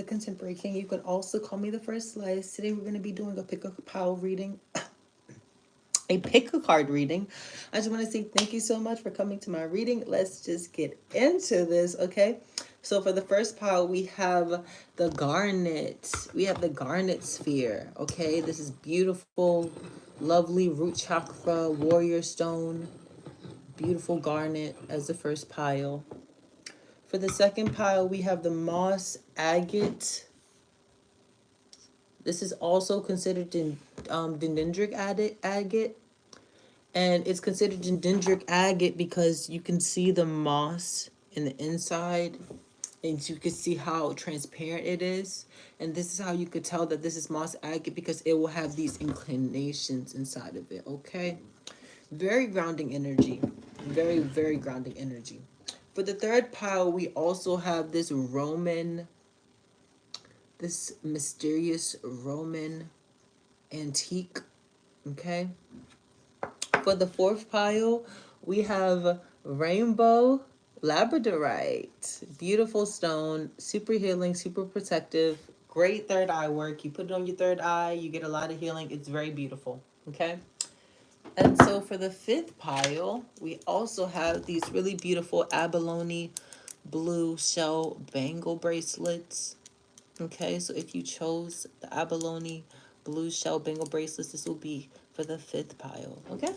Contemporary King. You can also call me the First Slice. Today we're going to be doing a pick a pile reading, a pick a card reading. I just want to say thank you so much for coming to my reading. Let's just get into this, okay? So for the first pile, we have the garnet. We have the garnet sphere, okay? This is beautiful, lovely root chakra, warrior stone, beautiful garnet as the first pile. For the second pile, we have the moss agate. This is also considered dendritic agate. And it's considered dendritic agate because you can see the moss in the inside. And you can see how transparent it is. And this is how you could tell that this is moss agate, because it will have these inclinations inside of it, okay? Very grounding energy. Very, very grounding energy. For the third pile, we also have this mysterious Roman antique, okay? For the fourth pile, we have rainbow labradorite. Beautiful stone, super healing, super protective, great third eye work. You put it on your third eye, you get a lot of healing. It's very beautiful, okay? And so for the fifth pile, we also have these really beautiful abalone blue shell bangle bracelets. Okay, so if you chose the abalone blue shell bangle bracelets, this will be for the fifth pile. Okay,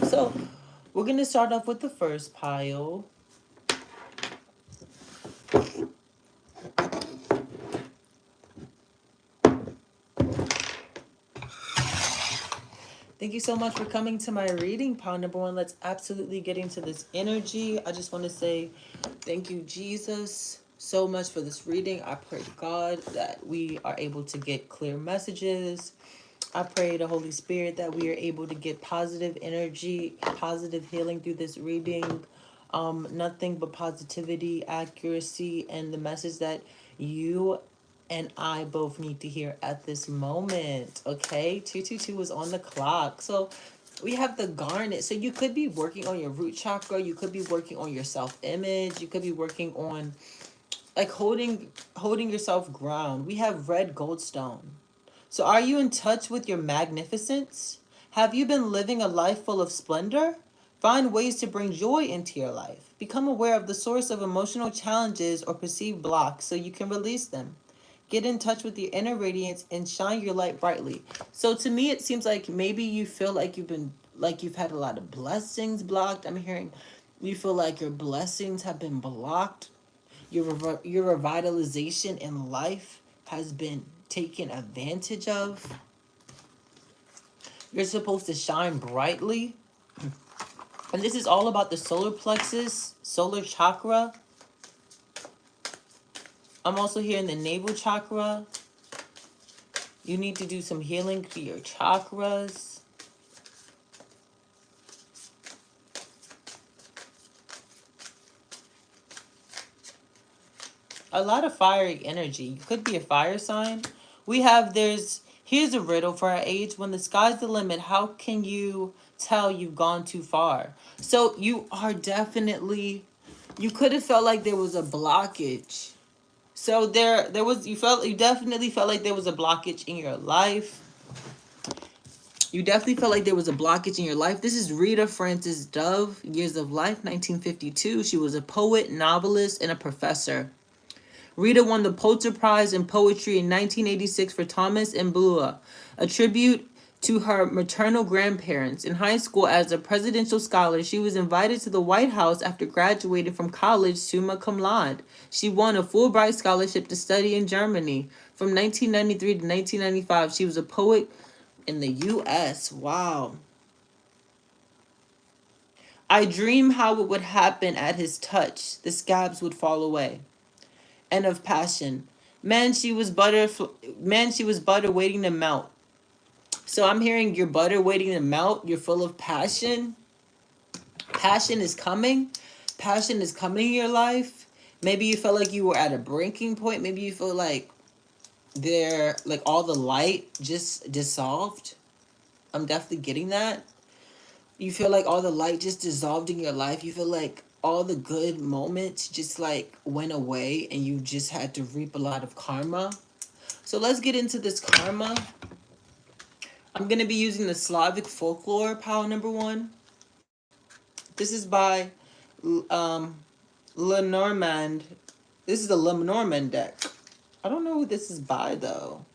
so we're going to start off with the first pile. Thank you so much for coming to my reading, pile number one. Let's absolutely get into this energy. I just want to say thank you, Jesus, so much for this reading. I pray to God that we are able to get clear messages. I pray to Holy Spirit that we are able to get positive energy, positive healing through this reading. Nothing but positivity, accuracy, and the message that you and I both need to hear at this moment. Okay, 222 is on the clock. So we have the garnet. So you could be working on your root chakra. You could be working on your self-image. You could be working on like holding yourself ground. We have red goldstone. So are you in touch with your magnificence? Have you been living a life full of splendor? Find ways to bring joy into your life. Become aware of the source of emotional challenges or perceived blocks so you can release them. Get in touch with your inner radiance and shine your light brightly. So to me, it seems like maybe you feel like you've had a lot of blessings blocked. I'm hearing you feel like your blessings have been blocked. Your revitalization in life has been taken advantage of. You're supposed to shine brightly. And this is all about the solar plexus, solar chakra. I'm also hearing the navel chakra. You need to do some healing to your chakras. A lot of fiery energy. You could be a fire sign. Here's a riddle for our age. When the sky's the limit, how can you tell you've gone too far? So you are definitely, you could have felt like there was a blockage. So you definitely felt like there was a blockage in your life. You definitely felt like there was a blockage in your life. This is Rita Francis Dove, Years of Life, 1952. She was a poet, novelist, and a professor. Rita won the Pulitzer Prize in Poetry in 1986 for Thomas and Beulah, a tribute to her maternal grandparents. In high school, as a presidential scholar, she was invited to the White House after graduating from college summa cum laude. She won a Fulbright scholarship to study in Germany. From 1993 to 1995, she was a poet in the U.S. Wow. I dream how it would happen at his touch. The scabs would fall away. And of passion. Man, she was butter waiting to melt. So I'm hearing your butter waiting to melt. You're full of passion. Passion is coming. Passion is coming in your life. Maybe you felt like you were at a breaking point. Maybe you feel like all the light just dissolved. I'm definitely getting that. You feel like all the light just dissolved in your life. You feel like all the good moments just like went away and you just had to reap a lot of karma. So let's get into this karma. I'm going to be using the Slavic folklore pile number 1. This is by Lenormand. This is the Lenormand deck. I don't know who this is by though.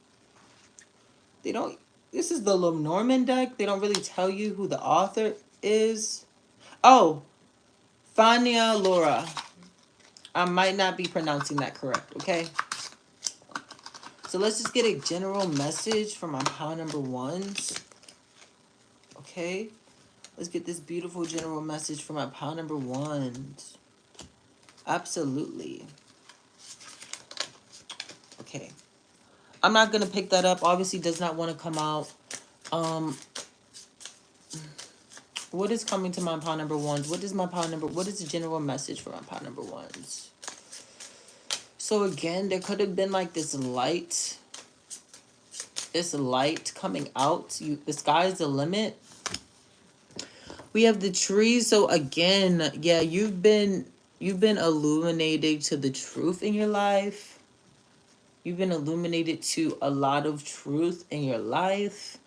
They don't. This is the Lenormand deck. They don't really tell you who the author is. Oh, Fania Laura. I might not be pronouncing that correct, okay? So let's just get a general message from my pile number 1s. Okay? Let's get this beautiful general message from my pile number 1s. Absolutely. Okay. I'm not going to pick that up. Obviously does not want to come out. What is coming to my pile number 1s? What is the general message for my pile number 1s? So again, there could have been like this light coming out. The sky's the limit. We have the trees. So again, yeah, you've been illuminated to the truth in your life. You've been illuminated to a lot of truth in your life.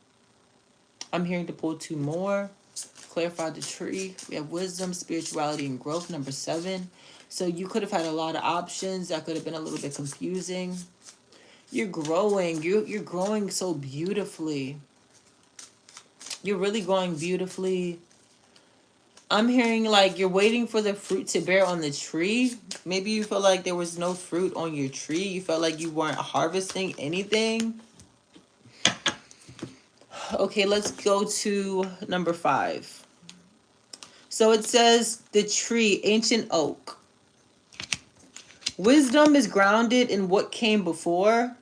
I'm hearing to pull 2 more. Clarify the tree. We have wisdom, spirituality, and growth, number 7. So you could have had a lot of options. That could have been a little bit confusing. You're growing. You're growing so beautifully. You're really growing beautifully. I'm hearing like you're waiting for the fruit to bear on the tree. Maybe you felt like there was no fruit on your tree. You felt like you weren't harvesting anything. Okay, let's go to number 5. So it says the tree, ancient oak. Wisdom is grounded in what came before.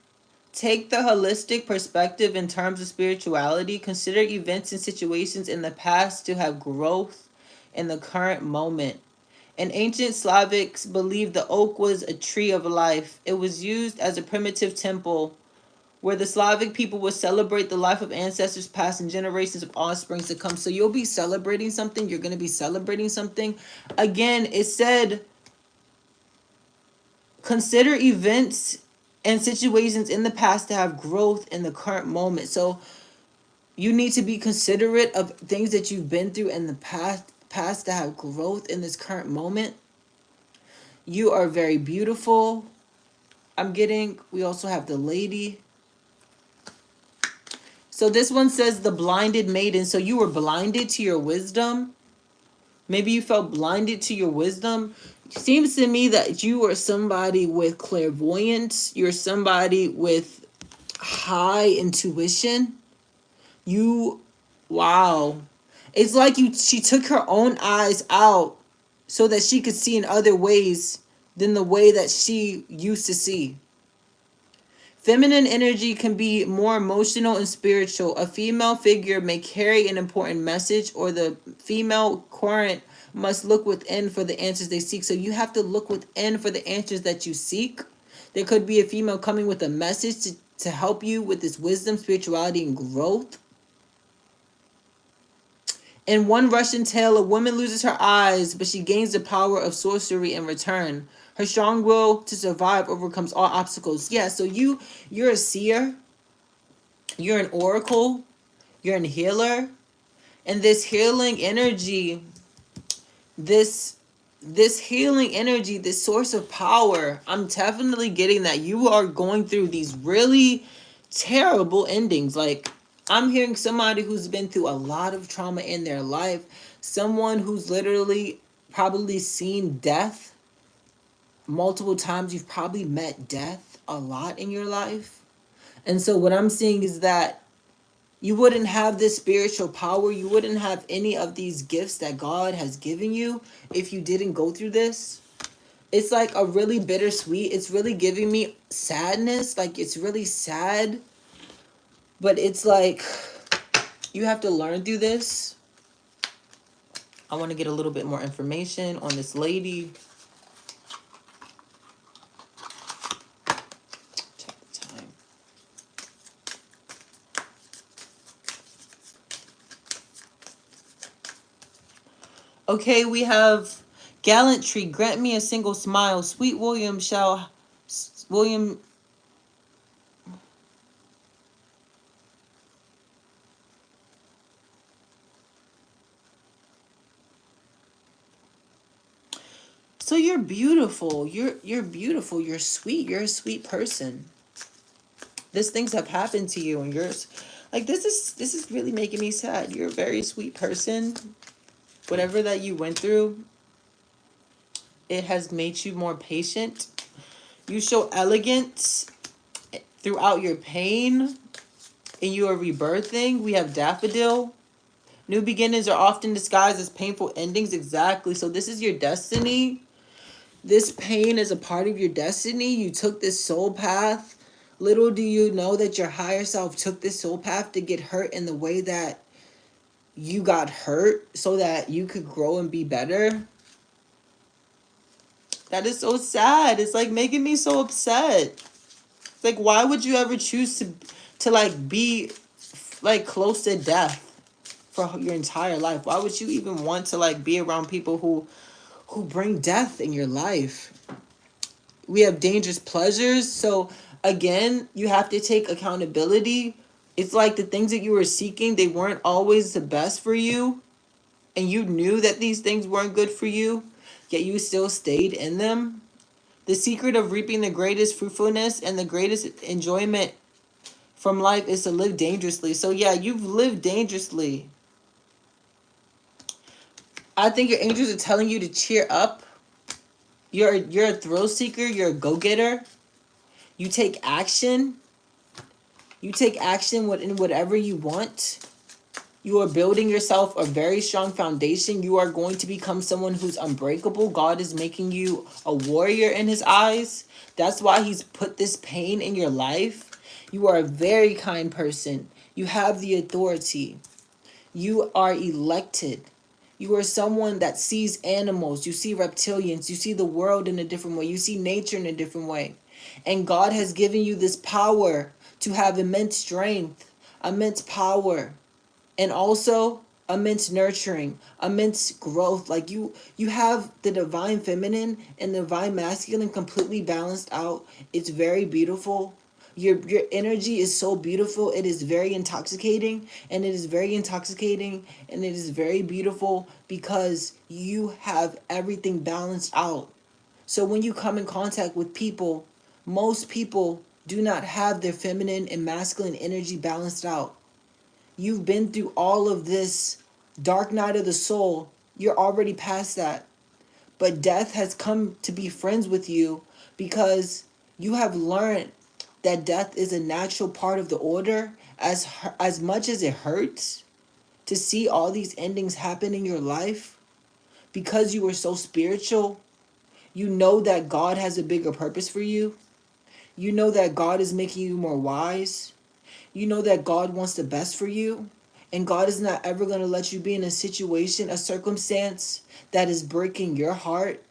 Take the holistic perspective in terms of spirituality. Consider events and situations in the past to have growth in the current moment. In ancient Slavics believed the oak was a tree of life. It was used as a primitive temple where the Slavic people would celebrate the life of ancestors past and generations of offsprings to come. So you'll be celebrating something. You're going to be celebrating something. Again, it said, consider events and situations in the past to have growth in the current moment. So you need to be considerate of things that you've been through in the past to have growth in this current moment. You are very beautiful. We also have the lady. So this one says the blinded maiden. So you were blinded to your wisdom. Maybe you felt blinded to your wisdom. Seems to me that you are somebody with clairvoyance. You're somebody with high intuition. Wow. It's like she took her own eyes out so that she could see in other ways than the way that she used to see. Feminine energy can be more emotional and spiritual. A female figure may carry an important message, or the female current must look within for the answers they seek. So you have to look within for the answers that you seek. There could be a female coming with a message to help you with this wisdom, spirituality, and growth. In one Russian tale, a woman loses her eyes, but she gains the power of sorcery in return. Her strong will to survive overcomes all obstacles. Yeah, so you're a seer. You're an oracle. You're a healer. And this healing energy, this healing energy, this source of power, I'm definitely getting that you are going through these really terrible endings. Like, I'm hearing somebody who's been through a lot of trauma in their life. Someone who's literally probably seen death multiple times. You've probably met death a lot in your life. And so what I'm seeing is that you wouldn't have this spiritual power. You wouldn't have any of these gifts that God has given you if you didn't go through this. It's like a really bittersweet. It's really giving me sadness. Like, it's really sad. But it's like you have to learn through this. I want to get a little bit more information on this lady. Check the time. Okay, we have Gallantry, grant me a single smile. Sweet William shall... William... So you're beautiful. You're beautiful. You're sweet. You're a sweet person. These things have happened to you, and yours, like, this is really making me sad. You're a very sweet person. Whatever that you went through, it has made you more patient. You show elegance throughout your pain, and you are rebirthing. We have Daffodil. New beginnings are often disguised as painful endings. Exactly. So this is your destiny. This pain is a part of your destiny. You took this soul path. Little do you know that your higher self took this soul path to get hurt in the way that you got hurt so that you could grow and be better. That is so sad. It's like making me so upset. It's like, why would you ever choose to like be like close to death for your entire life? Why would you even want to like be around people who bring death in your life? We have dangerous pleasures. So again, you have to take accountability. It's like the things that you were seeking, they weren't always the best for you. And you knew that these things weren't good for you, yet you still stayed in them. The secret of reaping the greatest fruitfulness and the greatest enjoyment from life is to live dangerously. So yeah, you've lived dangerously. I think your angels are telling you to cheer up. You're a thrill seeker. You're a go-getter. You take action. You take action in whatever you want. You are building yourself a very strong foundation. You are going to become someone who's unbreakable. God is making you a warrior in his eyes. That's why he's put this pain in your life. You are a very kind person. You have the authority. You are elected. You are someone that sees animals. You see reptilians. You see the world in a different way. You see nature in a different way. And God has given you this power to have immense strength, immense power, and also immense nurturing, immense growth. Like you have the divine feminine and the divine masculine completely balanced out. It's very beautiful. Your energy is so beautiful. It is very intoxicating, and it is very intoxicating, and it is very beautiful because you have everything balanced out. So when you come in contact with people, most people do not have their feminine and masculine energy balanced out. You've been through all of this dark night of the soul. You're already past that. But death has come to be friends with you because you have learned that death is a natural part of the order. As much as it hurts to see all these endings happen in your life, because you were so spiritual, you know that God has a bigger purpose for you. You know that God is making you more wise. You know that God wants the best for you. And God is not ever going to let you be in a situation, a circumstance that is breaking your heart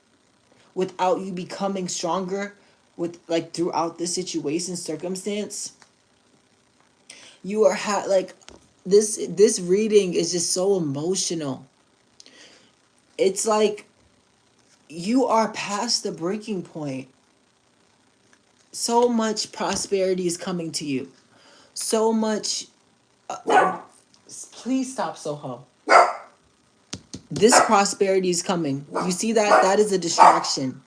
without you becoming stronger with like throughout the situation, circumstance. You are like this reading is just so emotional. It's like you are past the breaking point. So much prosperity is coming to you. So much. Please stop, Soho. This prosperity is coming. You see that? That is a distraction.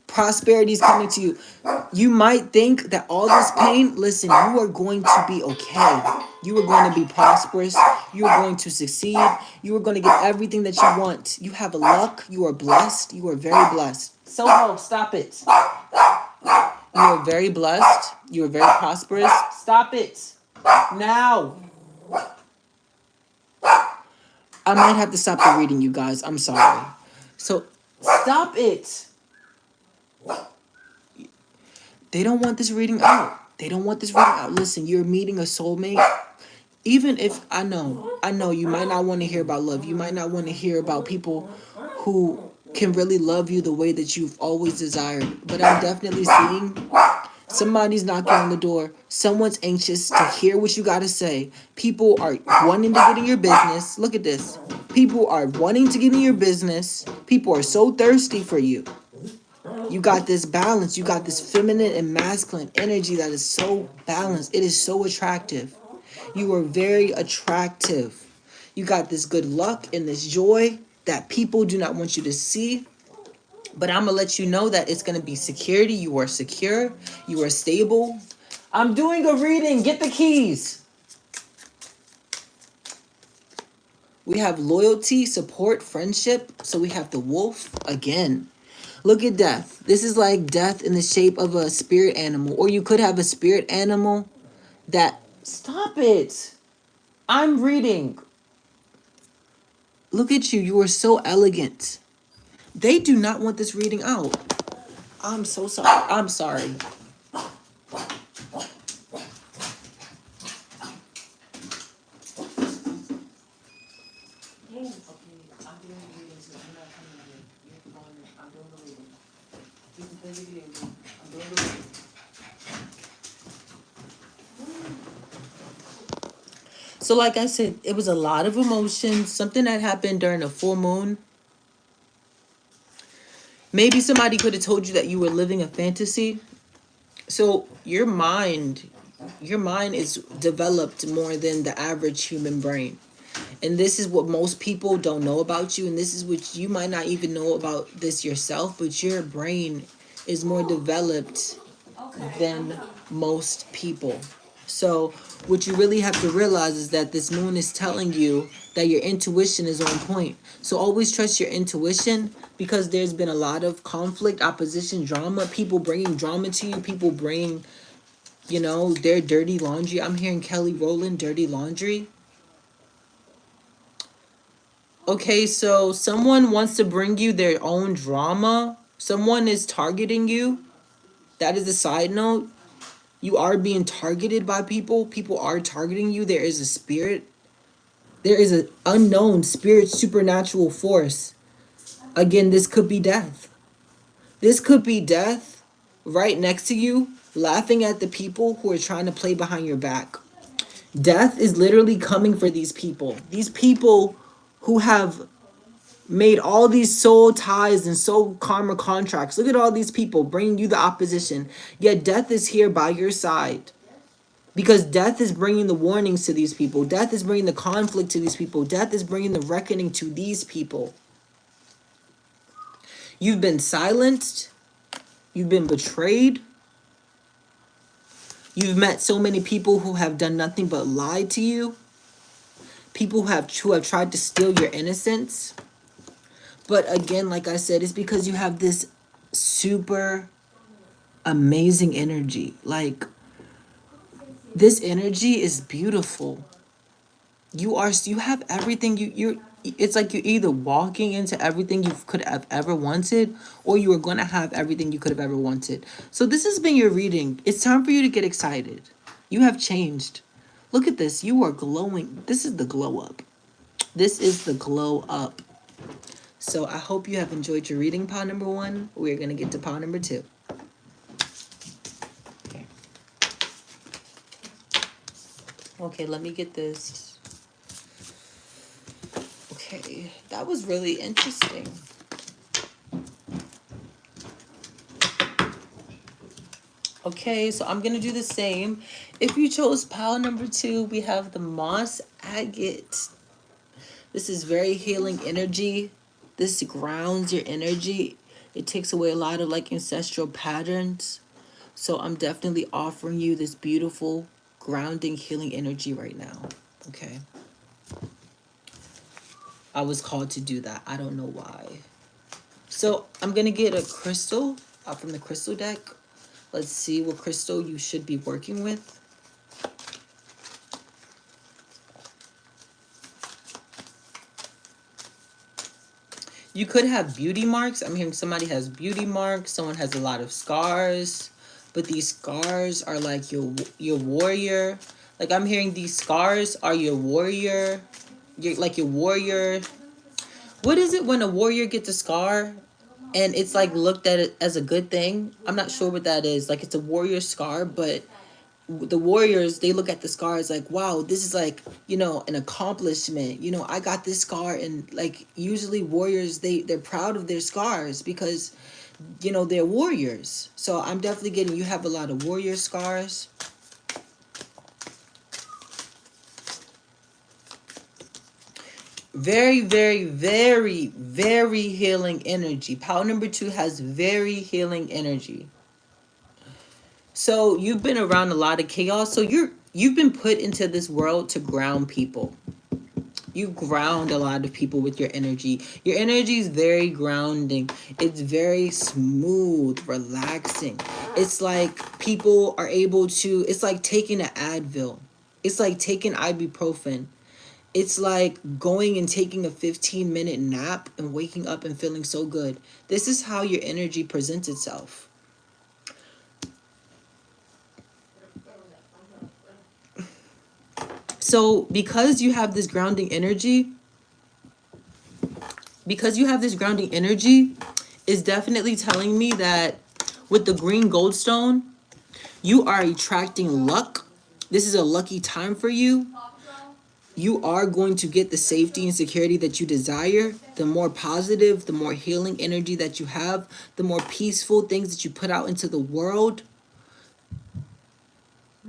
Prosperity is coming to you. You might think that all this pain, listen, you are going to be okay. You are going to be prosperous. You are going to succeed. You are going to get everything that you want. You have luck. You are blessed. You are very blessed. Soho, stop it. You are very blessed. You are very prosperous. Stop it. Now. I might have to stop the reading, you guys. I'm sorry. So, stop it. They don't want this reading out. They don't want this reading out. Listen, you're meeting a soulmate. Even if I know you might not want to hear about love. You might not want to hear about people who can really love you the way that you've always desired. But I'm definitely seeing Somebody's knocking on the door. Someone's anxious to hear what you got to say. People are wanting to get in your business. Look at this. People are wanting to get in your business. People are so thirsty for you. You got this balance. You got this feminine and masculine energy that is so balanced. It is so attractive. You are very attractive. You got this good luck and this joy that people do not want you to see. But I'm going to let you know that it's going to be security. You are secure. You are stable. I'm doing a reading. Get the keys. We have loyalty, support, friendship. So we have the wolf again. Look at death. This is like death in the shape of a spirit animal. Or you could have a spirit animal that... Stop it. I'm reading. Look at you. You are so elegant. They do not want this reading out. I'm so sorry. I'm sorry. So like I said, it was a lot of emotions, something that happened during a full moon. Maybe somebody could have told you that you were living a fantasy. So your mind is developed more than the average human brain. And this is what most people don't know about you. And this is what you might not even know about this yourself. But your brain is more developed than most people. So what you really have to realize is that this moon is telling you that your intuition is on point. So always trust your intuition, because there's been a lot of conflict, opposition, drama, people bringing drama to you, people bringing, you know, their dirty laundry. I'm hearing Kelly Rowland, dirty laundry. Okay, so someone wants to bring you their own drama. Someone is targeting you. That is a side note. You are being targeted by people. People are targeting you. There is a spirit. There is an unknown spirit, supernatural force. Again, this could be death. This could be death right next to you, laughing at the people who are trying to play behind your back. Death is literally coming for these people. These people who have made all these soul ties and soul karma contracts. Look at all these people bringing you the opposition. Yet death is here by your side. Because death is bringing the warnings to these people. Death is bringing the conflict to these people. Death is bringing the reckoning to these people. You've been silenced. You've been betrayed. You've met so many people who have done nothing but lie to you. People who have tried to steal your innocence. But again, like I said, it's because you have this super amazing energy. Like, this energy is beautiful. You have everything it's like you're either walking into everything you could have ever wanted, or you are going to have everything you could have ever wanted. So this has been your reading. It's time for you to get excited. You have changed. Look at this. You are glowing. This is the glow up. This is the glow up. So I hope you have enjoyed your reading, pile number 1. We're going to get to pile number 2. Okay, let me get this. Okay, that was really interesting. Okay, so I'm going to do the same. If you chose pile number 2, we have the moss agate. This is very healing energy. This grounds your energy. It takes away a lot of like ancestral patterns. So I'm definitely offering you this beautiful grounding, healing energy right now. Okay. I was called to do that. I don't know why. So I'm going to get a crystal from the crystal deck. Let's see what crystal you should be working with. You could have beauty marks. I'm hearing somebody has beauty marks. Someone has a lot of scars. But these scars are like your warrior. Like I'm hearing these scars are your warrior. You're like your warrior. What is it when a warrior gets a scar? and it's like looked at it as a good thing. I'm not sure what that is. Like it's a warrior scar, but the warriors, they look at the scars like, wow, this is like, you know, an accomplishment. You know, I got this scar. And like usually warriors, they're proud of their scars because, you know, they're warriors. So I'm definitely getting, you have a lot of warrior scars. Very, very, very, very healing energy. Pile number 2 has very healing energy. So you've been around a lot of chaos. So you've been put into this world to ground people. You ground a lot of people with your energy. Your energy is very grounding. It's very smooth, relaxing. It's like people are able to, it's like taking an Advil. It's like taking ibuprofen. It's like going and taking a 15-minute nap and waking up and feeling so good. This is how your energy presents itself. So because you have this grounding energy, is definitely telling me that with the green goldstone, you are attracting luck. This is a lucky time for you. You are going to get the safety and security that you desire. The more positive, the more healing energy that you have, the more peaceful things that you put out into the world.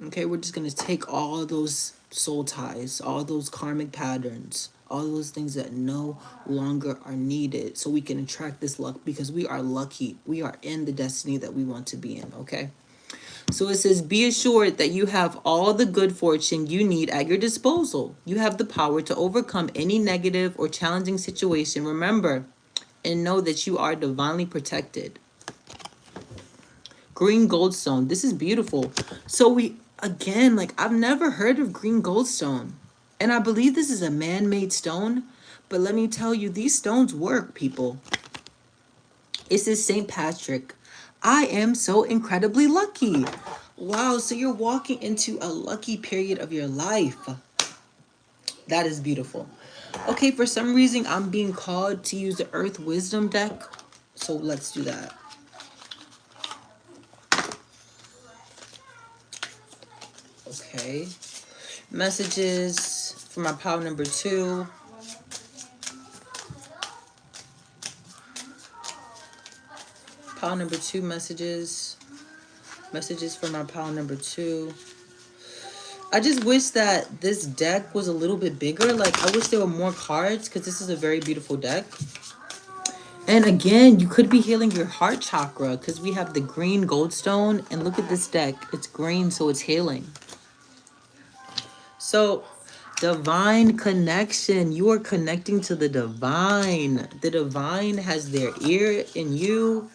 Okay, we're just going to take all those soul ties, all those karmic patterns, all those things that no longer are needed so we can attract this luck because we are lucky. We are in the destiny that we want to be in, okay? So it says, be assured that you have all the good fortune you need at your disposal. You have the power to overcome any negative or challenging situation. Remember and know that you are divinely protected. Green goldstone. This is beautiful. So we, again, like I've never heard of green goldstone. And I believe this is a man-made stone. But let me tell you, these stones work, people. It says St. Patrick. I am so incredibly lucky. Wow, so you're walking into a lucky period of your life. That is beautiful. Okay, for some reason, I'm being called to use the Earth Wisdom deck. So let's do that. Okay. Messages for my pile number 2. Pile number 2 messages. Messages for my pile number 2. I just wish that this deck was a little bit bigger. Like, I wish there were more cards because this is a very beautiful deck. And again, you could be healing your heart chakra because we have the green goldstone. And look at this deck. It's green, so it's healing. So, divine connection. You are connecting to the divine. The divine has their ear in you.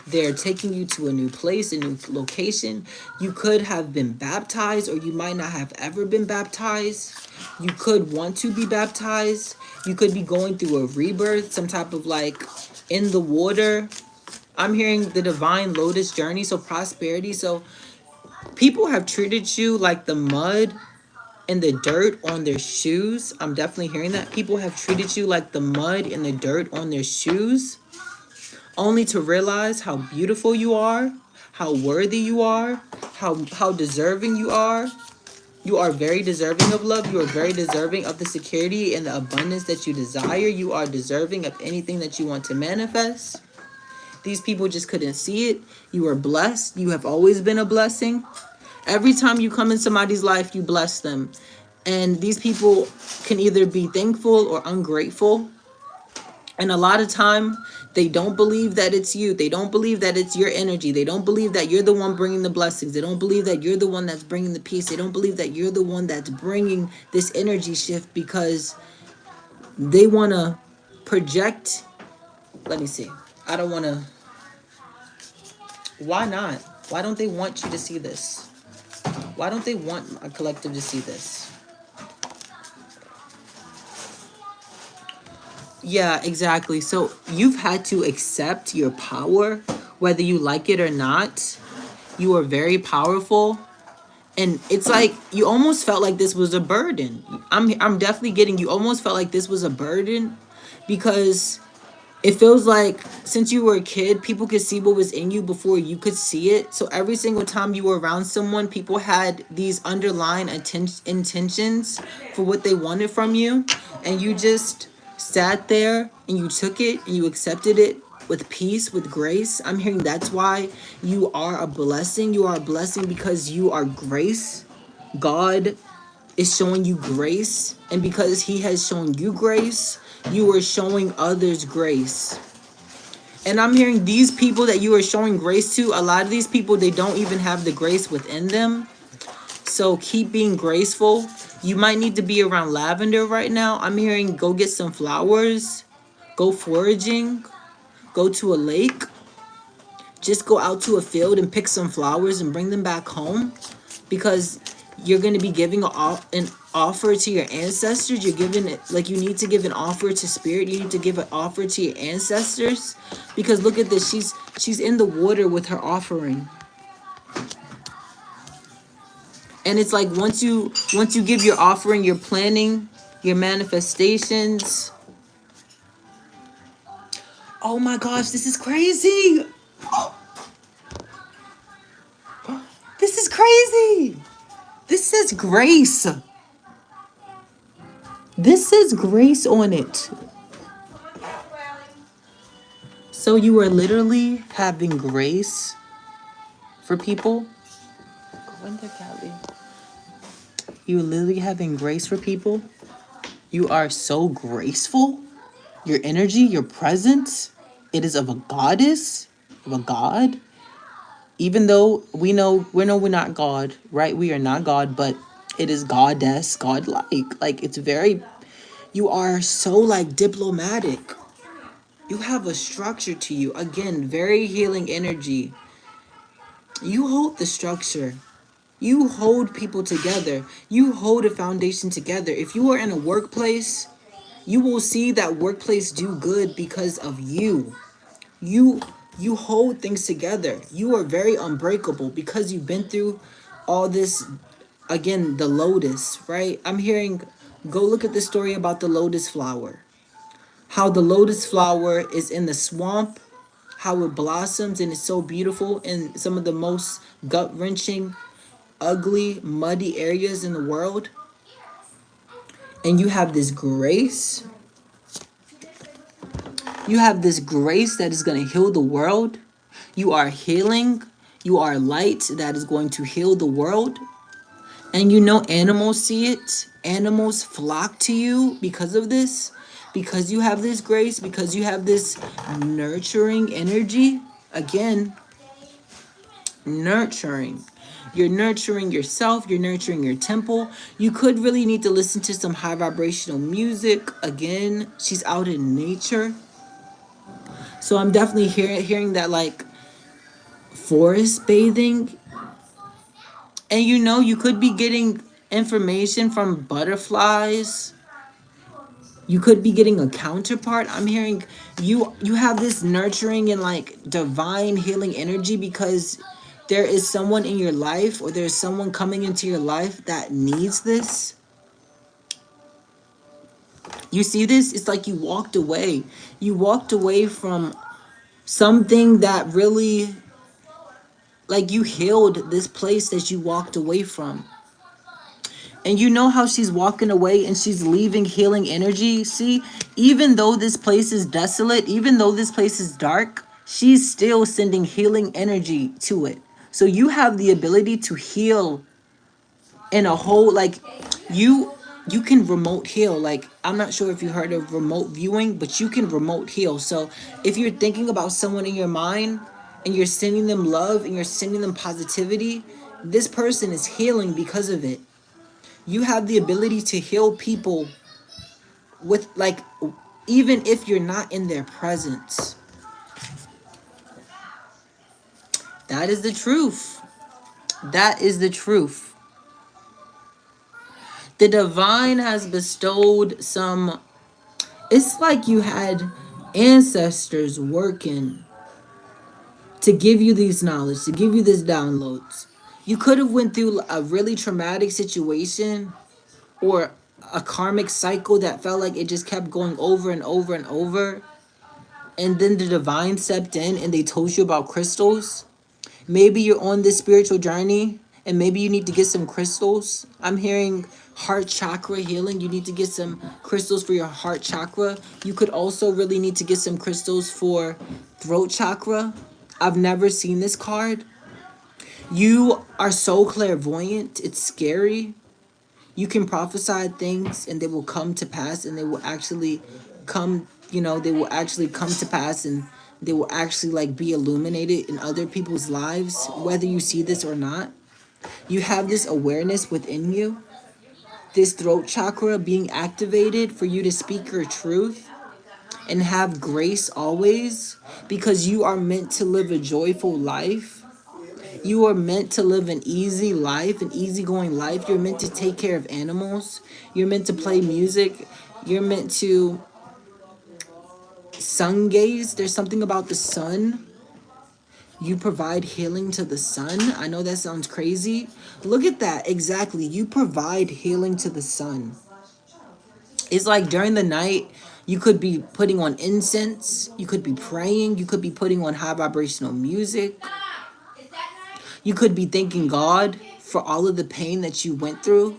They're taking you to a new place, a new location. You could have been baptized, or you might not have ever been baptized. You could want to be baptized. You could be going through a rebirth, some type of like in the water. I'm hearing the divine lotus journey, so prosperity. So people have treated you like the mud and the dirt on their shoes. I'm definitely hearing that. People have treated you like the mud and the dirt on their shoes, only to realize how beautiful you are, how worthy you are, how deserving you are. You are very deserving of love. You are very deserving of the security and the abundance that you desire. You are deserving of anything that you want to manifest. These people just couldn't see it. You are blessed. You have always been a blessing. Every time you come in somebody's life, you bless them. And these people can either be thankful or ungrateful. And a lot of time, they don't believe that it's you. They don't believe that it's your energy. They don't believe that you're the one bringing the blessings. They don't believe that you're the one that's bringing the peace. They don't believe that you're the one that's bringing this energy shift because they want to project. Let me see. I don't want to. Why not? Why don't they want you to see this? Why don't they want a collective to see this? Yeah, exactly. So you've had to accept your power, whether you like it or not. You are very powerful. And it's like you almost felt like this was a burden. I'm definitely getting, you almost felt like this was a burden because It feels like since you were a kid, people could see what was in you before you could see it. So every single time you were around someone, people had these underlying intentions for what they wanted from you. And you just sat there and you took it and you accepted it with peace, with grace. I'm hearing that's why you are a blessing. You are a blessing because you are grace. God is showing you grace, and because he has shown you grace, you are showing others grace. And I'm hearing these people that you are showing grace to, a lot of these people, they don't even have the grace within them. So keep being graceful. You might need to be around lavender right now. I'm hearing go get some flowers, go foraging, go to a lake, just go out to a field and pick some flowers and bring them back home, because you're going to be giving an offer to your ancestors. You're giving it, like, you need to give an offer to spirit. You need to give an offer to your ancestors, because look at this, she's in the water with her offering. And it's like once you give your offering, you're planning your manifestations. Oh my gosh, this is crazy. This is crazy. This says grace. This says grace on it. So you are literally having grace for people. Go in there, Callie. You're literally having grace for people. You are so graceful. Your energy, your presence, it is of a goddess, of a god. Even though we know we're not God, right? We are not God, but it is goddess, godlike. Like, it's very, you are so like diplomatic. You have a structure to you. Again, very healing energy. You hold the structure. You hold people together. You hold a foundation together. If you are in a workplace, you will see that workplace do good because of you. You hold things together. You are very unbreakable because you've been through all this. Again, the lotus, right? I'm hearing, go look at the story about the lotus flower. How the lotus flower is in the swamp, how it blossoms and it's so beautiful in some of the most gut-wrenching, ugly, muddy areas in the world. And you have this grace. You have this grace that is going to heal the world. You are healing. You are light that is going to heal the world. And you know animals see it. Animals flock to you because of this. Because you have this grace. Because you have this nurturing energy. Again, nurturing. You're nurturing yourself. You're nurturing your temple. You could really need to listen to some high vibrational music. Again, she's out in nature. So I'm definitely hearing that, like, forest bathing. And you know, you could be getting information from butterflies. You could be getting a counterpart. I'm hearing you have this nurturing and like divine healing energy because there is someone in your life, or there's someone coming into your life that needs this. You see this? It's like you walked away. You walked away from something that really, like, you healed this place that you walked away from. And you know how she's walking away and she's leaving healing energy? See, even though this place is desolate, even though this place is dark, she's still sending healing energy to it. So you have the ability to heal in a whole, like, you can remote heal. Like, I'm not sure if you heard of remote viewing, but you can remote heal. So if you're thinking about someone in your mind and you're sending them love and you're sending them positivity, this person is healing because of it. You have the ability to heal people with, like, even if you're not in their presence. That is the truth. That is the truth. The divine has bestowed some, it's like you had ancestors working to give you these knowledge, to give you these downloads. You could have went through a really traumatic situation or a karmic cycle that felt like it just kept going over and over and over. and then the divine stepped in and they told you about crystals. Maybe you're on this spiritual journey and maybe you need to get some crystals. I'm hearing heart chakra healing. You need to get some crystals for your heart chakra. You could also really need to get some crystals for throat chakra. I've never seen this card. You are so clairvoyant. It's scary. You can prophesy things and they will come to pass, and they will actually come, they will actually come to pass, and they will actually like be illuminated in other people's lives, whether you see this or not. You have this awareness within you, this throat chakra being activated for you to speak your truth and have grace always, because you are meant to live a joyful life. You are meant to live an easy life, an easygoing life. You're meant to take care of animals. You're meant to play music. You're meant to sun gaze. There's something about the sun. You provide healing to the sun. I know that sounds crazy. Look at that. Exactly. You provide healing to the sun. It's like during the night, you could be putting on incense. You could be praying. You could be putting on high vibrational music. You could be thanking God for all of the pain that you went through.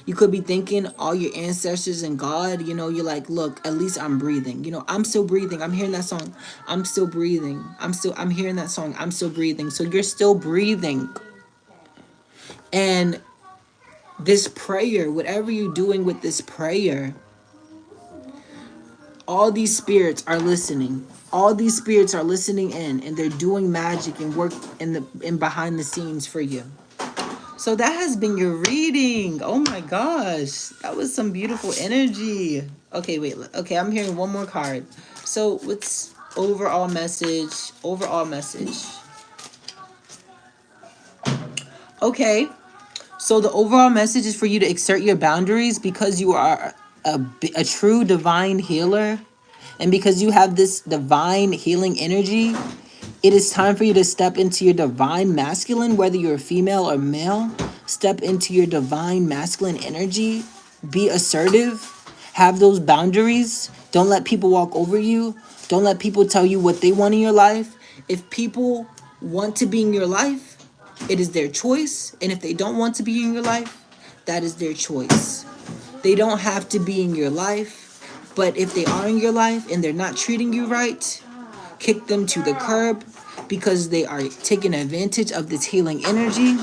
You could be thanking all your ancestors and God. You're like, look, at least I'm breathing. I'm still breathing. I'm hearing that song. I'm still breathing. I'm hearing that song. I'm still breathing. So you're still breathing. And this prayer, whatever you're doing with this prayer, all these spirits are listening. All these spirits are listening in, and they're doing magic and work in behind the scenes for you. So that has been your reading. Oh my gosh. That was some beautiful energy. Okay, wait. Okay, I'm hearing one more card. So what's overall message? Overall message. Okay. So the overall message is for you to exert your boundaries because you are a true divine healer. And because you have this divine healing energy, it is time for you to step into your divine masculine, whether you're a female or male. Step into your divine masculine energy. Be assertive. Have those boundaries. Don't let people walk over you. Don't let people tell you what they want in your life. If people want to be in your life, it is their choice. And if they don't want to be in your life, that is their choice. They don't have to be in your life. But if they are in your life and they're not treating you right, kick them to the curb because they are taking advantage of this healing energy.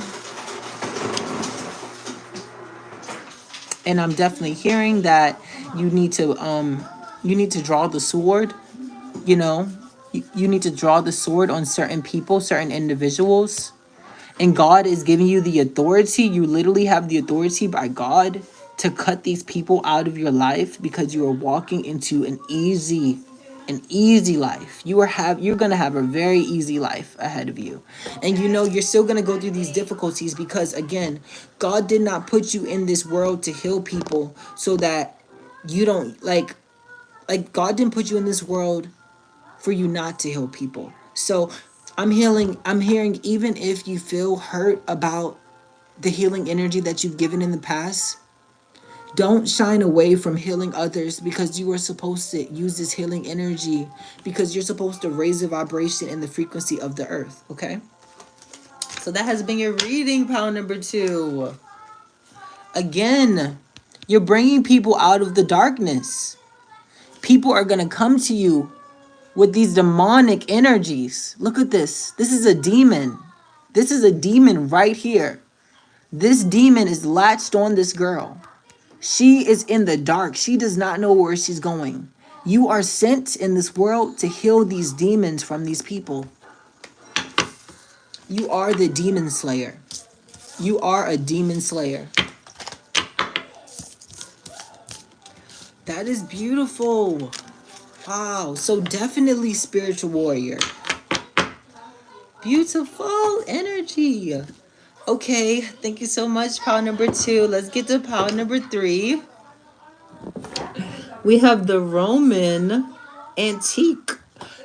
And I'm definitely hearing that you need to draw the sword. You need to draw the sword on certain people, certain individuals. And God is giving you the authority. You literally have the authority by God to cut these people out of your life because you are walking into an easy life. You're gonna have a very easy life ahead of you. And you're still gonna go through these difficulties because again, God did not put you in this world to heal people so that you don't like God didn't put you in this world for you not to heal people. So I'm hearing even if you feel hurt about the healing energy that you've given in the past, don't shine away from healing others because you are supposed to use this healing energy because you're supposed to raise the vibration and the frequency of the earth, okay? So that has been your reading, pile number 2. Again, you're bringing people out of the darkness. People are going to come to you with these demonic energies. Look at this. This is a demon. This is a demon right here. This demon is latched on this girl. She is in the dark. She does not know where she's going. You are sent in this world to heal these demons from these people. You are the demon slayer. You are a demon slayer. That is beautiful. Wow. So definitely spiritual warrior. Beautiful energy. Okay, thank you so much, pile number 2. Let's get to pile number 3. We have the Roman antique.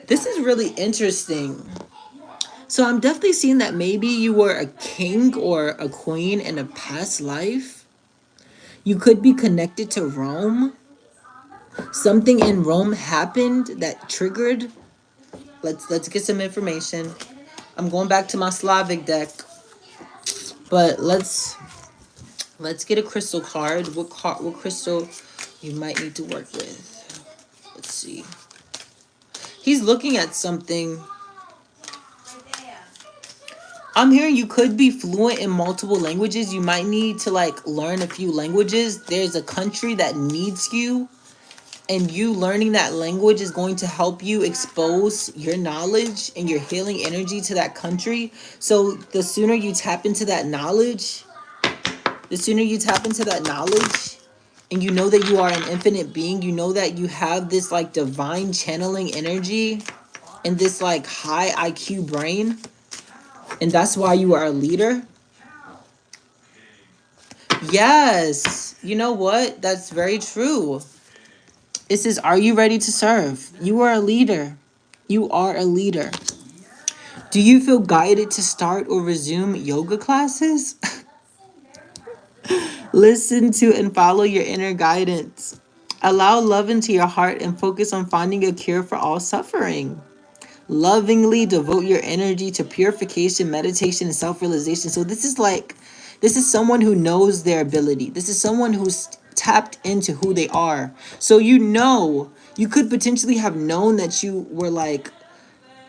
This is really interesting. So I'm definitely seeing that maybe you were a king or a queen in a past life. You could be connected to Rome. Something in Rome happened that triggered. Let's get some information. I'm going back to my Slavic deck, but let's get a crystal card. What crystal you might need to work with? Let's see. He's looking at something. I'm hearing you could be fluent in multiple languages. You might need to like learn a few languages. There's a country that needs you, and you learning that language is going to help you expose your knowledge and your healing energy to that country. So the sooner you tap into that knowledge, and you know that you are an infinite being, you know that you have this like divine channeling energy and this like high IQ brain, and that's why you are a leader. Yes, you know what? That's very true. It says, are you ready to serve? You are a leader. You are a leader. Do you feel guided to start or resume yoga classes? Listen to and follow your inner guidance. Allow love into your heart and focus on finding a cure for all suffering. Lovingly devote your energy to purification, meditation, and self-realization. So this is someone who knows their ability. This is someone who's tapped into who they are. So you could potentially have known that you were like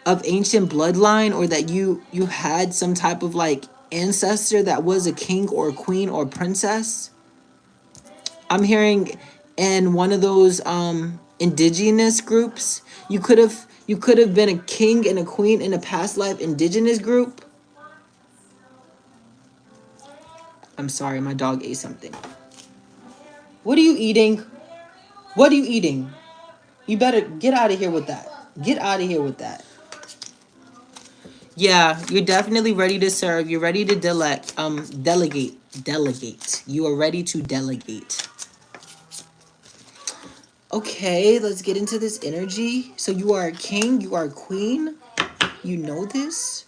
of ancient bloodline, or that you had some type of like ancestor that was a king or a queen or a princess. I'm hearing in one of those indigenous groups, you could have been a king and a queen in a past life indigenous group. I'm sorry, my dog ate something. What are you eating? What are you eating? You better get out of here with that. Get out of here with that. Yeah, you're definitely ready to serve. You're ready to delegate. Delegate. You are ready to delegate. Okay, let's get into this energy. So you are a king, you are a queen. You know this.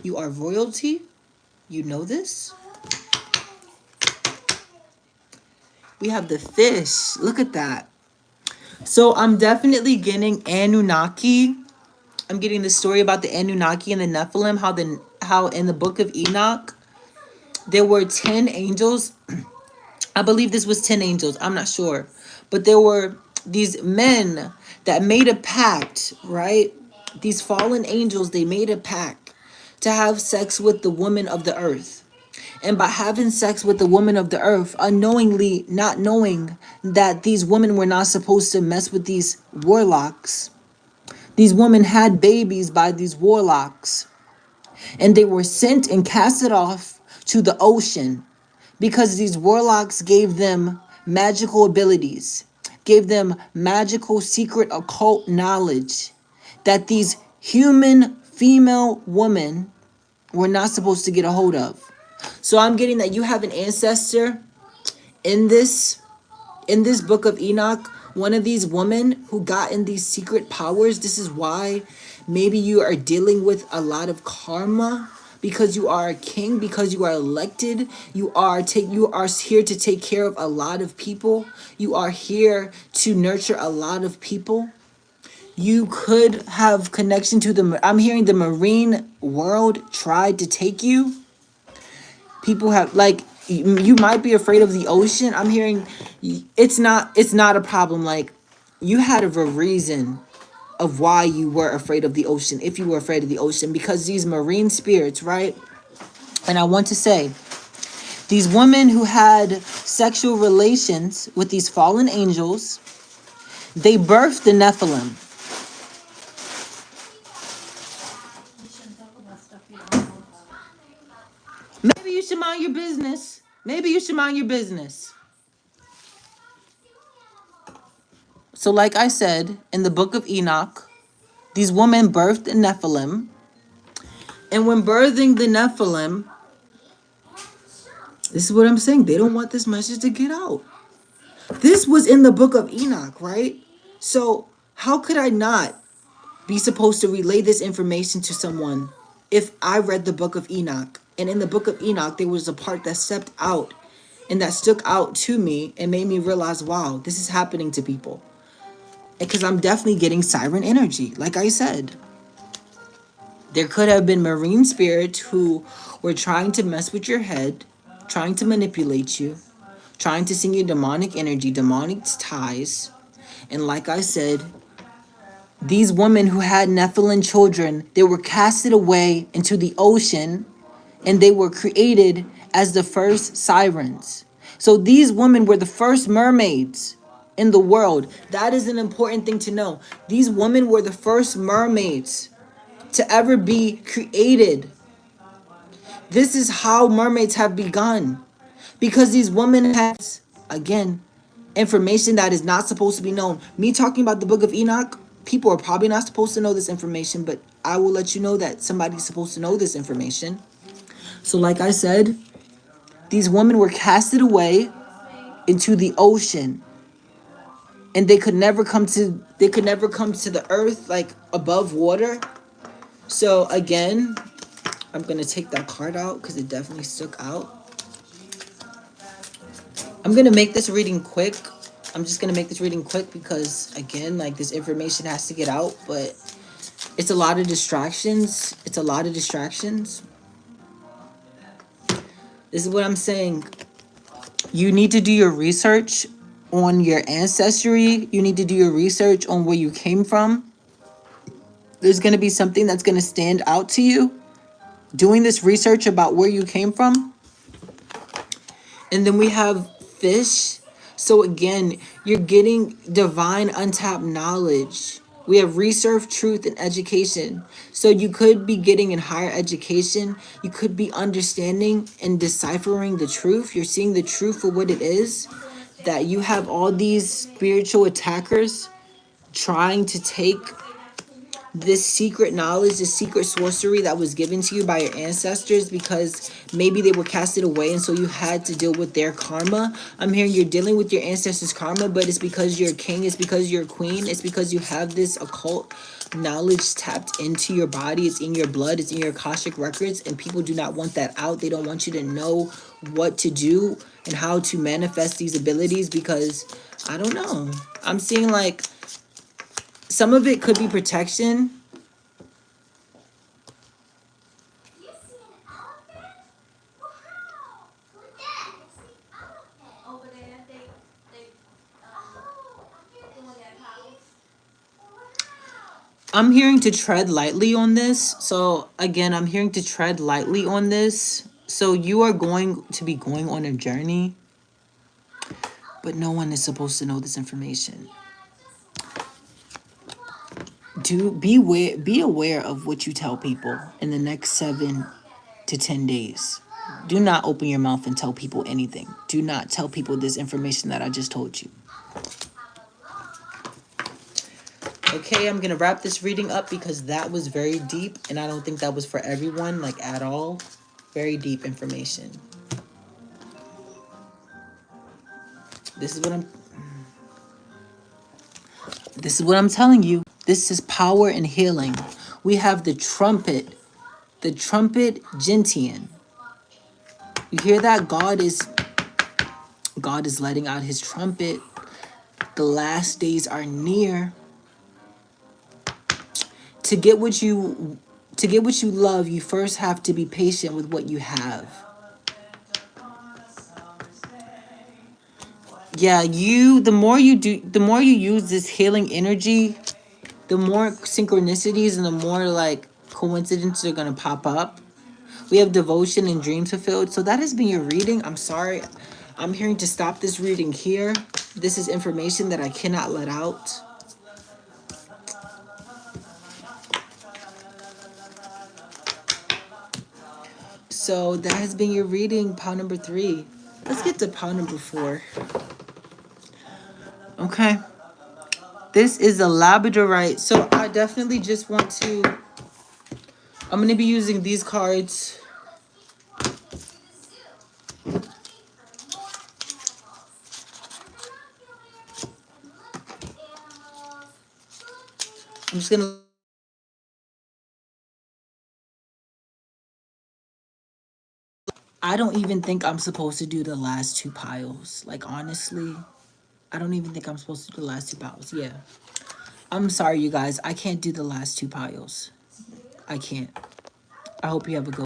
You are royalty. You know this. We have the fish. Look at that. So I'm definitely getting Anunnaki. I'm getting the story about the Anunnaki and the Nephilim, how in the book of Enoch there were 10 angels. I believe this was 10 angels. I'm not sure. But there were these men that made a pact, right? These fallen angels, they made a pact to have sex with the woman of the earth. And by having sex with the woman of the earth, unknowingly, not knowing that these women were not supposed to mess with these warlocks, these women had babies by these warlocks. And they were sent and casted off to the ocean because these warlocks gave them magical abilities, gave them magical secret occult knowledge that these human female women were not supposed to get a hold of. So I'm getting that you have an ancestor in this book of Enoch, one of these women who got in these secret powers. This is why maybe you are dealing with a lot of karma, because you are a king, because you are elected. You are here to take care of a lot of people. You are here to nurture a lot of people. You could have connection to I'm hearing the marine world tried to take you. People have like, you might be afraid of the ocean. I'm hearing it's not a problem. Like, you had a reason of why you were afraid of the ocean, if you were afraid of the ocean, because these marine spirits, right? And I want to say, these women who had sexual relations with these fallen angels, they birthed the Nephilim. Maybe you should mind your business. Maybe you should mind your business. So like I said, in the book of Enoch, these women birthed the Nephilim. And when birthing the Nephilim, this is what I'm saying. They don't want this message to get out. This was in the book of Enoch, right? So how could I not be supposed to relay this information to someone if I read the book of Enoch? And in the book of Enoch, there was a part that stepped out and that stuck out to me and made me realize, wow, this is happening to people. Because I'm definitely getting siren energy. Like I said, there could have been marine spirits who were trying to mess with your head, trying to manipulate you, trying to send you demonic energy, demonic ties. And like I said, these women who had Nephilim children, they were casted away into the ocean and they were created as the first sirens. So these women were the first mermaids in the world. That is an important thing to know. These women were the first mermaids to ever be created. This is how mermaids have begun. Because these women had, again, information that is not supposed to be known. Me talking about the book of Enoch, people are probably not supposed to know this information, but I will let you know that somebody's supposed to know this information. So like I said, these women were casted away into the ocean and they could never come to the earth, like above water. So again, I'm gonna take that card out because it definitely stuck out. I'm gonna make this reading quick. I'm just gonna make this reading quick because again, like this information has to get out, but it's a lot of distractions. This is what I'm saying. You need to do your research on your ancestry. You need to do your research on where you came from. There's going to be something that's going to stand out to you. Doing this research about where you came from. And then we have fish. So again, you're getting divine untapped knowledge. We have research, truth, and education. So you could be getting in higher education. You could be understanding and deciphering the truth. You're seeing the truth for what it is. That you have all these spiritual attackers trying to take this secret knowledge, this secret sorcery that was given to you by your ancestors because maybe they were casted away and so you had to deal with their karma. I'm hearing you're dealing with your ancestors' karma, but it's because you're a king, it's because you're a queen, it's because you have this occult knowledge tapped into your body, it's in your blood, it's in your Akashic records, and people do not want that out. They don't want you to know what to do and how to manifest these abilities because, I don't know, I'm seeing like some of it could be protection. I'm hearing to tread lightly on this. So again, I'm hearing to tread lightly on this. So you are going to be going on a journey, but no one is supposed to know this information. Be aware of what you tell people in the next 7 to 10 days. Do not open your mouth and tell people anything. Do not tell people this information that I just told you. Okay, I'm going to wrap this reading up because that was very deep and I don't think that was for everyone, like at all. Very deep information. This is what I'm telling you. This is power and healing. We have the trumpet gentian. You hear that? God is letting out his trumpet. The last days are near. To get what you love, you first have to be patient with what you have. Yeah, the more you use this healing energy, the more synchronicities and the more like coincidences are gonna pop up. We have devotion and dreams fulfilled. So that has been your reading. I'm sorry. I'm hearing to stop this reading here. This is information that I cannot let out. So that has been your reading, pile number 3. Let's get to pile number 4. Okay. This is a labradorite. So I definitely just want to... I'm going to be using these cards. I'm just going to... I don't even think I'm supposed to do the last 2 piles. Like, honestly... I don't even think I'm supposed to do the last 2 piles. Yeah. I'm sorry, you guys. I can't do the last 2 piles. I can't. I hope you have a good